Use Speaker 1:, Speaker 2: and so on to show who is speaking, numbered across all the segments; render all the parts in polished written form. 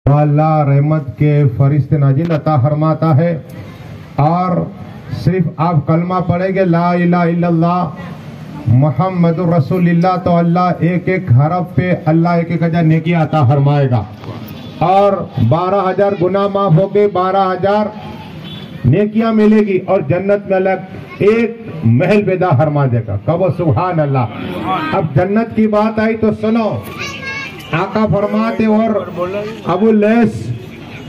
Speaker 1: अल्लाह रहमत के फरिश्ते नाजिल अता फरमाता है। और सिर्फ आप कलमा पढ़ेंगे ला इलाहा इल्लल्लाह मुहम्मदुर रसूलुल्लाह तो अल्लाह एक एक हरफ पे अल्लाह एक एक हजार नेकी अता फरमाएगा और 12,000 गुनाह माफ हो गए, 12,000 नेकियां मिलेगी और जन्नत में अलग एक महल पैदा फरमा देगा। कहो सुभान अल्लाह। अब जन्नत की बात आई तो सुनो, आका फरमाते और अबू लैस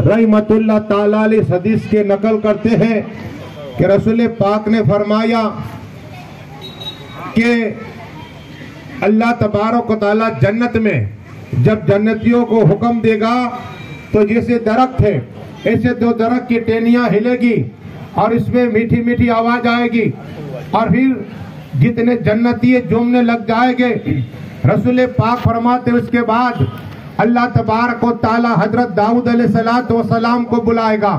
Speaker 1: रहमतुल्लाह ताला अलैह हदीस के नकल करते हैं कि रसूल पाक ने फरमाया कि अल्लाह तबारक व तआला जन्नत में जब जन्नतियों को हुक्म देगा तो जैसे दरख्त है ऐसे दो दरख्त की टहनियां हिलेगी और इसमें मीठी मीठी आवाज आएगी और फिर जितने जन्नती झूमने लग जाएंगे। रसूल पाक फरमाते उसके बाद अल्लाह तबारक व तआला हजरत दाऊद अलैहिस्सलातु वस्सलाम को बुलाएगा।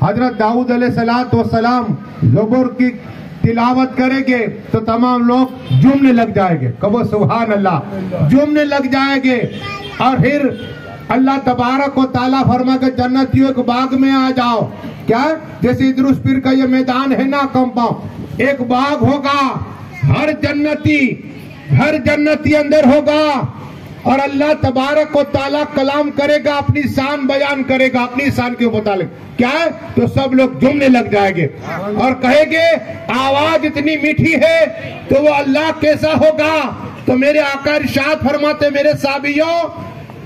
Speaker 1: हजरत दाऊद अलैहिस्सलातु वस्सलाम ज़बूर की तिलावत करेंगे तो तमाम लोग झूमने लग जाएंगे। कहो सुभान अल्लाह, झूमने लग जाएंगे। और फिर अल्लाह तबारक व तआला फरमा के जन्नतियों एक बाग में आ जाओ। क्या जैसे इद्रुस पीर का ये मैदान है ना कंपाउंड, एक बाग होगा, हर जन्नती अंदर होगा और अल्लाह तबारक व तआला कलाम करेगा, अपनी शान बयान करेगा, अपनी शान के मुताबिक। क्या है तो सब लोग झूमने लग जाएंगे और कहेंगे आवाज इतनी मीठी है तो वो अल्लाह कैसा होगा। तो मेरे आका इरशाद फरमाते मेरे साबियों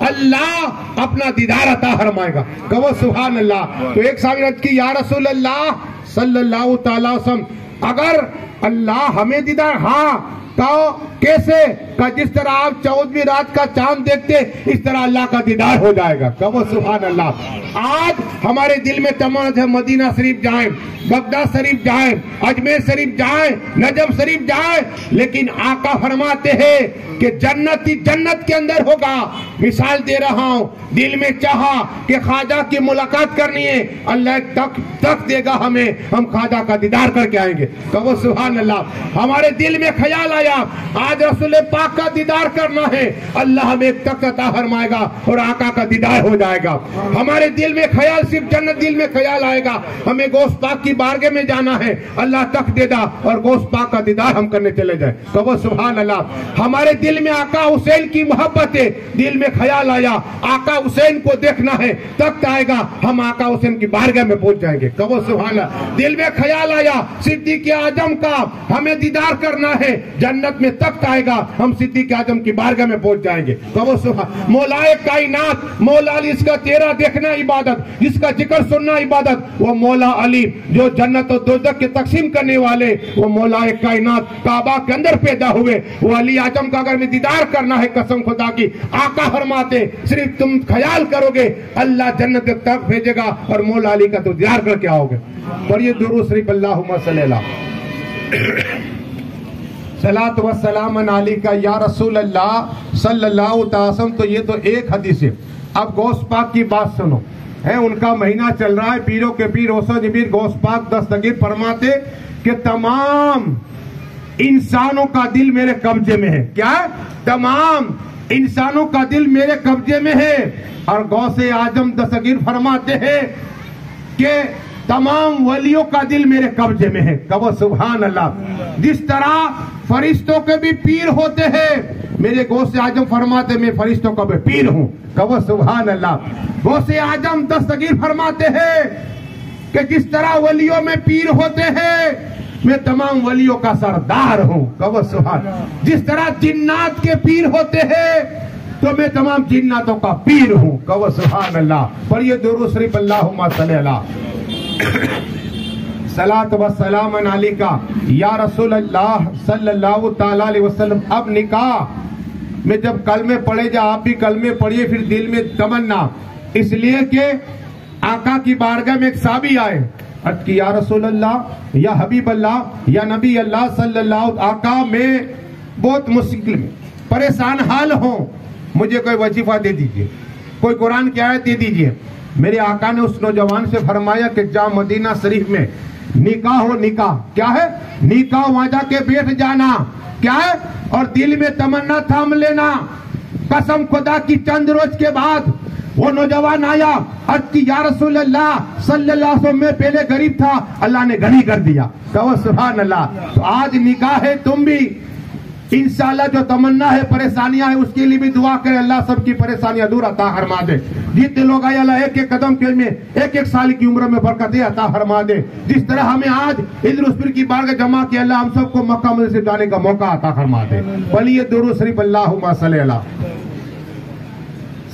Speaker 1: अल्लाह अपना दीदार अता फरमाएगा। कहो सुभान अल्लाह। तो एक साहब अर्ज की या रसूल अल्लाह सल्लल्लाहु तआला अलैहि वसल्लम, अगर अल्लाह हमें दीदार, हाँ कहो कैसे, का जिस तरह आप 14वीं रात का चांद देखते इस तरह अल्लाह का दीदार हो जाएगा। कहो सुभान अल्लाह। आज हमारे दिल में तमन्ना है मदीना शरीफ जाएं, बगदाद शरीफ जाएं, अजमेर शरीफ जाएं, नजफ शरीफ जाएं, लेकिन आका फरमाते हैं कि जन्नती जन्नत के अंदर होगा। मिसाल दे रहा हूं, दिल में चाहा कि ख्वाजा की मुलाकात करनी है, अल्लाह तक देगा हमें, हम ख्वाजा का दीदार करके आएंगे। कहो सुभान अल्लाह। हमारे दिल में ख्याल आया आज रसूल पाक का दीदार करना है, अल्लाह हमें एक तख्त अता फरमाएगा और आका का दीदार हो जाएगा। हमारे दिल में ख्याल सिर्फ जन्नत, दिल में ख्याल आएगा हमें गोश्त पाक की बारगाह में जाना है, अल्लाह तख्त देगा और गोश्त पाक का दीदार हम करने चले जाए। कहो सुभान अल्लाह। हमारे दिल में आका हुसैन की मोहब्बत है, दिल में ख्याल आया आका हुसैन को देखना है, तख्त आएगा हम आका हुसैन की बारगाह में पहुंच जाएंगे। कहो सुभान अल्लाह। दिल में ख्याल आया सिद्दीक़ आज़म का हमें दीदार करना है, जन्नत में तख्त आएगा हम सिद्दीक़ आज़म की बारगाह में पहुंच जाएंगे। कहो सुभान। मौलाए कायनात मौला अली, इसका तेरा देखना इबादत, इसका जिक्र सुनना इबादत, वो मौला अली जो जन्नत और दोज़ख के तकसीम करने वाले, वो मौलाए कायनात काबा के अंदर पैदा हुए, वो अली आजम का अगर में दीदार करना है कसम खुदा की, आका फरमाते सिर्फ तुम ख्याल करोगे अल्लाह जन्नत तक भेजेगा और मौला अली का तो दीदार करके आओगे। पढ़िए दुरूद शरीफ अल्लाहुम्मा सल्ली अला सलात व सलाम अली का या रसूल अल्लाह सल्लल्लाहु अलैहि वसल्लम। तो ये तो एक हदीस है। अब गौस पाक की बात सुनो, है उनका महीना चल रहा है, पीरों के पीर औसत जमीर गौस पाक दस्तगीर फरमाते कि तमाम इंसानों का दिल मेरे कब्जे में है। क्या है? तमाम इंसानों का दिल मेरे कब्जे में है। और गौसे आजम दस्तगीर फरमाते हैं कि तमाम वलियों का दिल मेरे कब्जे में है। कहो सुभान अल्लाह। जिस तरह फरिश्तों के भी पीर होते हैं, मेरे गौसे आजम फरमाते मैं फरिश्तों का भी पीर हूं। कहो सुभान अल्लाह। गौसे आजम दस्तगीर फरमाते हैं कि जिस तरह वलियों में पीर होते हैं मैं तमाम वलियों का सरदार हूं। कहो सुभान। जिस तरह जिन्नात के पीर होते हैं तो मैं तमाम जिन्नातों का पीर हूं। कहो सुभान अल्लाह। पढ़िए दुरूद शरीफ अल्लाहुम्मा सल्ली अला सलात व सलाम अली का या रसूल अल्लाह सल्लल्लाहु तआला अलैहि वसल्लम। अब निकाह में जब कलमे पढ़े जा, आप भी कलमे पढ़िए, फिर दिल में तमन्ना, इसलिए कि आका की बारगाह में एक साबी आए, अर्ज की या रसूल अल्लाह या हबीब अल्लाह या नबी अल्लाह सल्लल्लाहु, आका मैं बहुत मुश्किल में परेशान हाल हूं, मुझे कोई वजीफा दे दीजिए, कोई कुरान की आयत दे दीजिए। मेरे आका ने उस नौजवान से फरमाया कि जा मदीना शरीफ में निकाह हो, निकाह क्या है, निकाह वहां जाके बैठ जाना, क्या है, और दिल में तमन्ना थाम लेना, कसम खुदा की चंद रोज के बाद वो नौजवान आया, अर्ज की या रसूल अल्लाह सल्लल्लाहु अलैहि वसल्लम, मैं पहले गरीब था, अल्लाह ने गनी कर दिया। कहो सुभान अल्लाह। तो आज निकाह है, तुम भी इंशाअल्लाह जो तमन्ना है, परेशानियां है, उसके लिए भी दुआ करें, अल्लाह सबकी परेशानियां दूर अता फरमा दे। जितने लोग आए अल्लाह एक एक कदम के में एक एक साल की उम्र में बरकतें अता फरमा दे। जिस तरह हमें आज ईद उल फितर की बारगाह जमा किया, अल्लाह हम सबको मक्का मदीना से जाने का मौका अता फरमा दे। पढ़िए दुरूद शरीफ, अल्लाहुम्मा सल्ली अला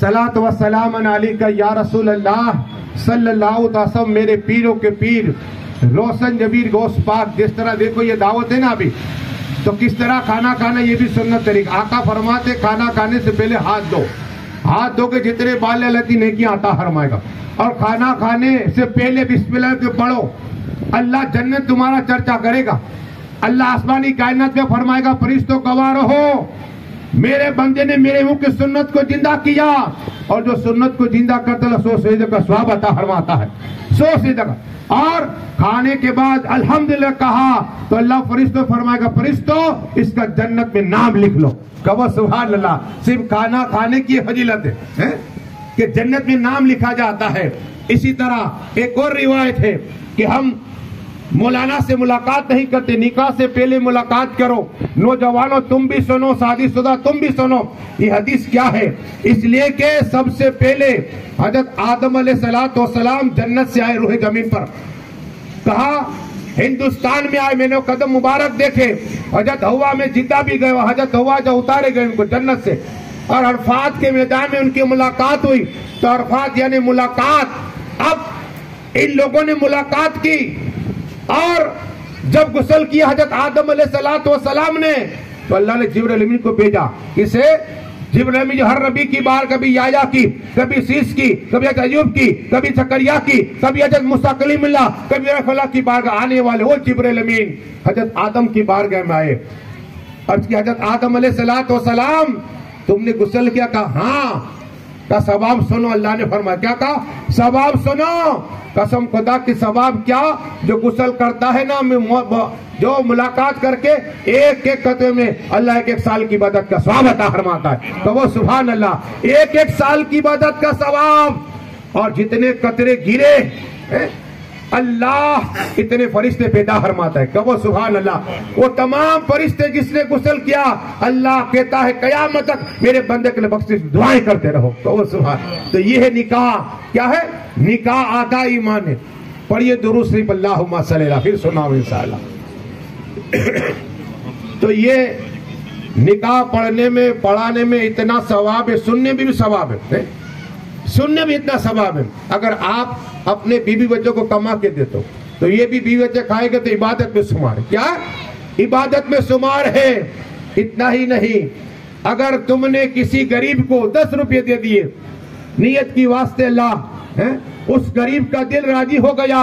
Speaker 1: सलात व सलाम अलैका या रसूल अल्लाह सल्लल्लाहु अलैहि वसल्लम, मेरे पीरों के पीर रोशन जबीर गौस पाक। जिस तरह देखो ये दावत है ना अभी, तो किस तरह खाना खाना, ये भी सुन्नत तरीका। आका फरमाते खाना खाने से पहले हाथ धो, हाथ धो के जितने बाल लती नेकियां आता फरमाएगा। और खाना खाने से पहले बिस्मिल्लाह के पढ़ो, अल्लाह जन्नत तुम्हारा चर्चा करेगा। अल्लाह आसमानी कायनात में फरमाएगा, फरिश्तों गवाह रहो, मेरे बंदे ने मेरे मुंह की सुन्नत को जिंदा किया। और जो सुन्नत को जिंदा करता है 100 सजदे का सवाब अता फरमाता है, 100 सजदे का। और खाने के बाद अल्हम्दुलिल्लाह कहा तो अल्लाह फरिश्तों फरमाएगा, फरिश्तों इसका जन्नत में नाम लिख लो। कहो सुभान अल्लाह। सिर्फ खाना खाने की फजीलत है कि जन्नत में नाम लिखा जाता है। इसी तरह एक और रिवायत है कि हम मौलाना से मुलाकात नहीं करते, निकाह से पहले मुलाकात करो। नौजवानों तुम भी सुनो, शादीशुदा तुम भी सुनो। ये हदीस क्या है? इसलिए कि सबसे पहले हजरत आदम अलैहिस्सलाम जन्नत से आए रूह जमीन पर। कहा हिंदुस्तान में आए, मैंने कदम मुबारक देखे। हजरत हवा में जिंदा भी गए, हजरत हवा जो उतारे गए उनको जन्नत से। और अरफात के मैदान में उनकी मुलाकात हुई। तो अरफात यानी मुलाकात। अब इन लोगों ने मुलाकात की और जब गुस्ल किया हजरत आदम अलैहिस्सलाम ने, तो अल्लाह ने जिब्रील अमीन को भेजा। किसे? जिब्रील अमीन जो हर नबी की बार कभी याया की, कभी शीश की, कभी अयूब की, कभी जकरिया की, कभी हजरत मूसा कलीमुल्लाह, कभी रफला की बारगाह आने वाले वो जिब्रील अमीन हजरत आदम की बारगाह में आए। अर्ज की हजरत आदम अलैहिस्सलाम तुमने गुस्ल किया? कहा हाँ। का सवाब सुनो। अल्लाह ने फरमाया, क्या कहा? सवाब सुनो। कसम खुदा की सवाब क्या? जो गुस्ल करता है ना, जो मुलाकात करके एक एक कतरे में अल्लाह एक एक साल की इबादत का सवाब अता फरमाता है। तो वो सुभान अल्लाह, एक एक साल की इबादत का सवाब। और जितने कतरे गिरे अल्लाह इतने फरिश्ते पैदा फरमाता है। कहो सुभान अल्लाह। वो तमाम फरिश्ते जिसने गुस्ल किया, अल्लाह कहता है कयामत तक मेरे बंदे के लिए बख्शिश दुआएं करते रहो। कहो सुभान। तो ये है निकाह। क्या है? निकाह आधा ईमान है। पढ़िए दुरूद शरीफ, अल्लाहुम्मा सल्ली अला, फिर सुनाओ इंशाअल्लाह। तो ये निकाह पढ़ने में, पढ़ाने में इतना सवाब है, सुनने में भी सवाब है, सुनने में इतना सवाब है। अगर आप अपने बीवी बच्चों को कमा के देते हो, तो ये भी बीवी बच्चे खाएंगे तो इबादत में शुमार है। क्या? इबादत में शुमार है। इतना ही नहीं, अगर तुमने किसी गरीब को 10 रुपये दे दिए नियत की वास्ते, अल्लाह उस गरीब का दिल राजी हो गया,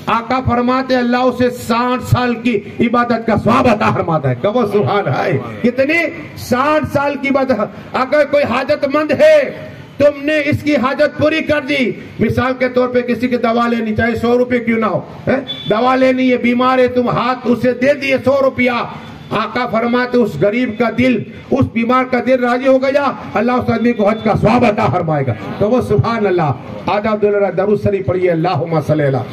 Speaker 1: आका फरमाते अल्लाह उसे 60 साल की इबादत का सवाब अता फरमाता है। कहो सुभान है। कितनी? 60 साल की इबादत। अगर कोई हाजतमंद है, तुमने इसकी हाजत पूरी कर दी, मिसाल के तौर पे किसी की दवा लेनी, चाहे 100 रुपए क्यों ना हो, दवा लेनी है, बीमार है, तुम हाथ उसे दे दिए 100 रुपया, आका फरमाते उस गरीब का दिल, उस बीमार का दिल राजी हो गया, अल्लाह उस आदमी को हज का सवाब अता फरमाएगा। तो वो सुभान अल्लाह। आदाब दरूद शरीफ पढ़िए, अल्लाहुम्मा सल्ली अला।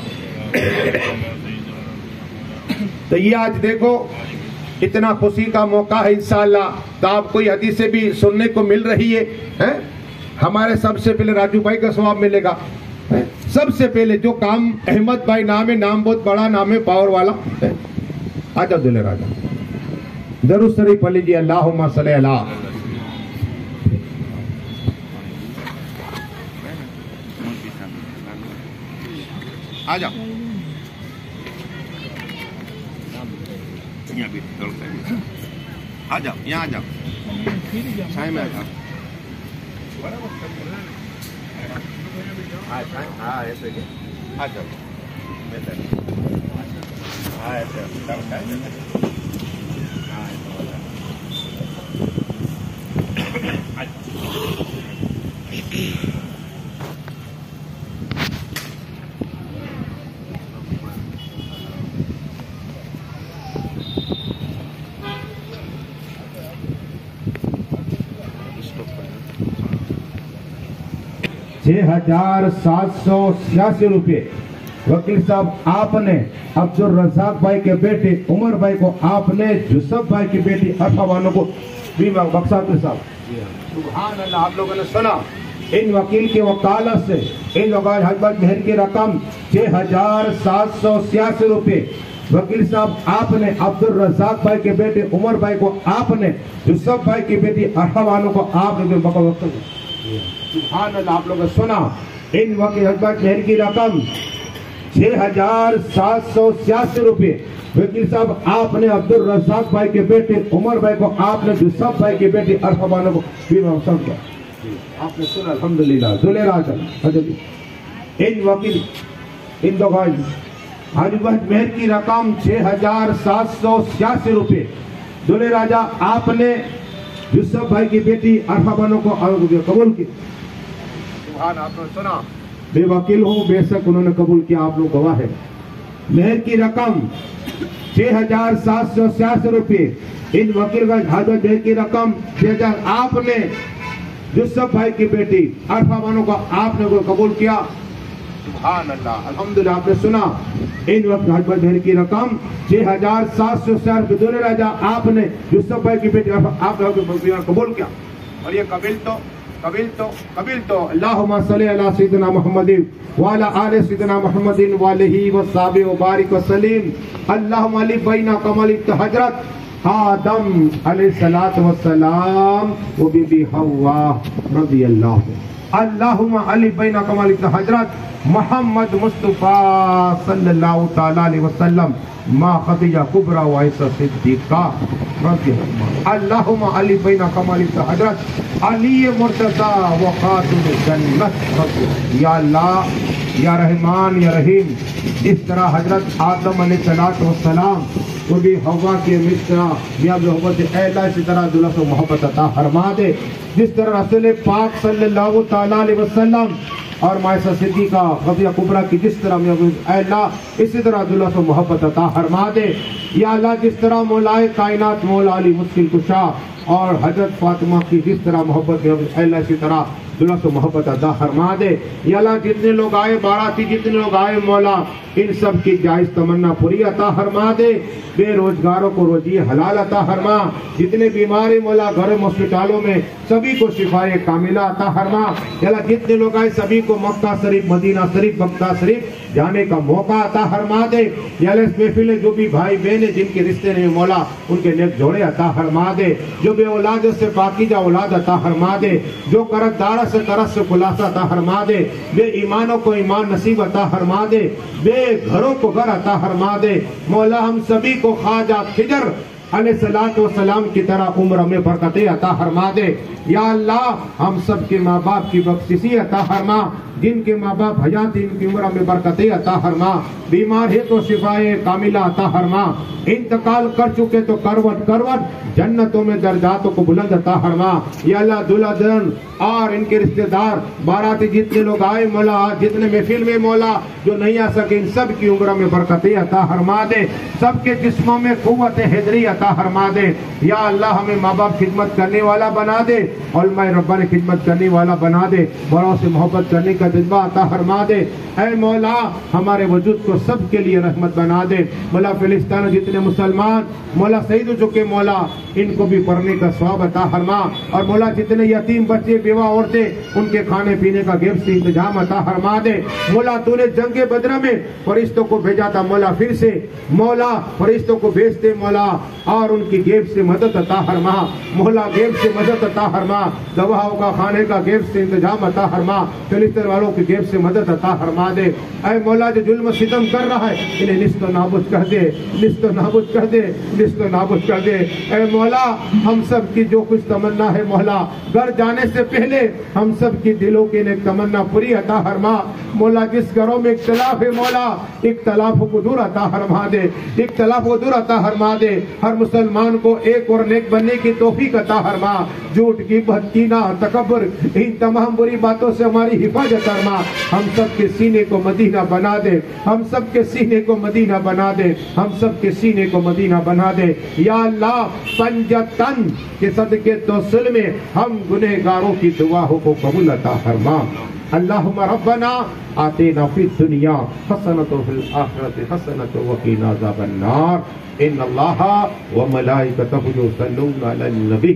Speaker 1: तो ये आज देखो इतना खुशी का मौका है इंशाअल्लाह। तो आपको ये हदीसें भी सुनने को मिल रही है। हमारे सबसे पहले राजू भाई का सवाब मिलेगा। सबसे पहले जो काम अहमद भाई नाम है, नाम बहुत बड़ा नाम है, पावर वाला। आजा दुल्हे राजा दरूद शरीफ पढ़ लीजिए, अल्लाहुम्मा सल्ली अला।
Speaker 2: आजा आ जाओ, यहाँ आ जाओ, साई में आ जाओ। हाँ ऐसे आ जाओ, हाँ ऐसे
Speaker 1: 6,786 रुपये। वकील साहब आपने अब्दुल रजाक भाई के बेटे उमर भाई को, आपने यूसुफ भाई की बेटी अरफा बानो को बीमा बख्शा साहब। सुभान अल्लाह। आप लोगों ने सुना इन वकील के वकालत से इन लोगों हजबत मेहर की रकम 6,786 रुपये। वकील साहब आपने अब्दुल रजाक भाई के बेटे उमर भाई को, आपने यूसुफ भाई की बेटी अरफा बानो को आपने सुभान अल्लाह। आप लोगों ने सुना इन वकील हजबत मेहर की रकम 6,786 रुपये। वकील साहब आपने अब्दुल रजाक भाई के बेटे उमर भाई को, आपने यूसुफ भाई की बेटी अरफा बानो को बीमा किया। आपने सुना अल्हम्दुलिल्लाह। दुले राजा इन वकील इन दो हाजीबत मेहर की रकम 6,786 रुपये। दुले राजा आपने यूसुफ भाई की बेटी अरफा बानो को कबूल किया। आपने सुना बेवकील हूँ, बेशक उन्होंने कबूल किया, आप लोग गवाह है। मेहर की रकम 6,786 रुपये। इन वकील का हाजिर मेहर की रकम 6,000 आपने यूसुफ भाई की बेटी अरफा बानो को आपने कबूल किया। सुभान अल्लाह अल्हम्दुलिल्लाह। आपने सुना इन वक्त हाजिर मेहर की रकम 6,786 रुपये। राजा आपने यूसुफ भाई की बेटी आपने कबूल किया। और ये कबिल तो अल्लाहुम्मा सल्ली अला सय्यिदिना मुहम्मदिन व अला आलि सय्यिदिना मुहम्मदिन व आलिहि व सहाबिहि व बारिक व सल्लिम। अल्लाहुम्मा अली बैना कमल हजरत आदम अलैहिस्सलातु वस्सलाम व बीबी हव्वा रज़ियल्लाहु। अल्लाहुम्मा अली बैना कमल हजरत मोहम्मद मुस्तफा सल्लल्लाहु तआला अलैहि वसल्लम मा खदीजा कुबरा व आयशा सिद्दीका रज़ियल्लाहु। अल्लाहुम्मा अली बैना कमल हजरत अली मुर्तज़ा व खातुम जन्नत। या अल्लाह या रहमान या रहीम, इस तरह हजरत आदम अलैहिस्सलातु वस्सलाम वो भी हवा के मिश्रा या मोहब्बत ऐला इसी तरह दुल्हा से मोहब्बत अता फरमा दे, जिस तरह रसूल पाक सल्लल्लाहु तआला अलैहि वसल्लम और मायसा सिद्दीका ग़ज़िया कुबरा की जिस तरह ऐला इसी तरह दुल्हा से मोहब्बत अता फरमा दे। या अल्लाह जिस तरह मौलाए कायनात मौला अली मुश्किल कुशा और हजरत फातिमा की जिस तरह मोहब्बत ऐला इसी तरह दुल्हा से मोहब्बत अता फरमा दे। या अल्लाह जितने लोग आए बाराती, जितने लोग आए मौला, इन सब की जायज तमन्ना पूरी अता फरमा दे। बेरोजगारों को रोजी हलाल अता फरमा। जितने बीमारी मौला घर हॉस्पिटलों में सभी को शिफाए कामिला अता फरमा। या अल्लाह जितने लोग आए सभी को मक्का शरीफ, मदीना शरीफ, बक्का शरीफ जाने का मौका अता फरमा दे। या अल्लाह इस महफिल जो भी भाई बहन जिनके रिश्ते नहीं मौला उनके नेक जोड़े अता फरमा दे। जो बे औलाद से पाकीजा औलाद अता फरमा दे। जो करदार से करत से खुलासा अता फरमा दे। बे ईमानों को ईमान नसीब अता फरमा दे। बे घरों को घर अता फरमा दे। मौला हम सभी को ख्वाजा खिजर अलैहिस्सलातु वस्सलाम की तरह उम्र में बरकतें अता फरमा दे। या अल्लाह हम सब के माँ बाप की बख्शिशी अता फरमा। जिनके माँ बाप हयात इनकी उम्र में बरकतें अता फरमा। बीमार है तो शिफाए कामिला अता फरमा। इंतकाल कर चुके तो करवट करवट जन्नतों में दर्जातों को बुलंद अता फरमा। या अल्लाह दुल्हन और इनके रिश्तेदार बाराती जितने लोग आए मौला, जितने महफिल में मौला जो नहीं आ सके, इन सब की उम्र में बरकतें अता फरमा दे। सबके जिस्मों में कुव्वत हैदरी अता फरमा दे। या अल्लाह हमें माँ बाप खिदमत करने वाला बना दे, उलमाए रब्बा ने खिदमत करने वाला बना दे, बड़ों से मोहब्बत करने का जज्बा अता फरमा दे। ऐ मौला हमारे वजूद को सबके लिए रहमत बना दे। मौला फिलिस्तीन जितने मुसलमान मौला शहीद हो चुके मौला इनको भी पढ़ने का स्वाब अता फरमा। और मौला जितने यतीम बच्चे बेवा औरतें उनके खाने पीने का गेब से इंतजाम अता फरमा दे। मौला तूने जंगे बदर में फरिश्तों को भेजा था मौला, फिर से मौला फरिश्तों को भेजते मौला और उनकी गेब से मदद अता फरमा। मौला गेब से मदद अता फरमा। गवाहों का खाने का गेब से इंतजाम अता फरमा। फिलिस्तीन वालों की गेब से मदद अता फरमा दे। ऐ मौला जो जुल्म सितम कर रहा है इन्हें निस्तो नाबुद कर दे, निस्तो नाबुद कर दे, निस्तो नाबुद कर दे। ऐ मौला हम सब की जो कुछ तमन्ना है मौला घर जाने से पहले हम सब की दिलों की एक तमन्ना पूरी अता फरमा। मौला जिस घरों में इख्तिलाफ है मौला इख्तिलाफों को दूर अता फरमा दे, इख्तिलाफ को दूर अता फरमा दे। हर मुसलमान को एक और नेक बनने की तौफीक अता फरमा। झूठ की कीना तकब्बुर इन तमाम बुरी बातों से हमारी हिफाजत फरमा। हम सब के सीने को मदीना बना दे, हम सब के सीने को मदीना बना दे, हम सब के सीने को मदीना बना दे। या अल्लाह पंजतन के सदके तौसल में हम गुनहगारों की दुआओं को कबूल अता फरमा। अल्लाहुम्मा रब्बना आतिना फिद दुनिया हसनतु व फिल आखिरति हसनतु व क़िना अज़ाबन्नार इन्नल्लाहा व मलाइकतहु युसल्लूना अलन नबी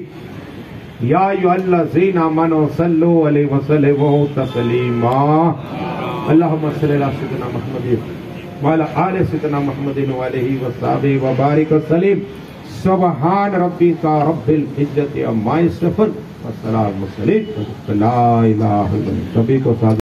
Speaker 1: या अय्युहल्लज़ीना आमनू सल्लु अलैहि व सल्लिमू तस्लीमा अल्लाहुम्मा सल्लि अला सय्यिदिना मुहम्मदिन व अला आलि सय्यिदिना मुहम्मदिन व अलैहि व सल्लम व बारिक व सल्लिम सुब्हान रब्बिका रब्बिल इज्जति अम्मा यसिफून व सलामुन अलल मुरसलीन ला इलाहा इल्लल्लाह। सभी को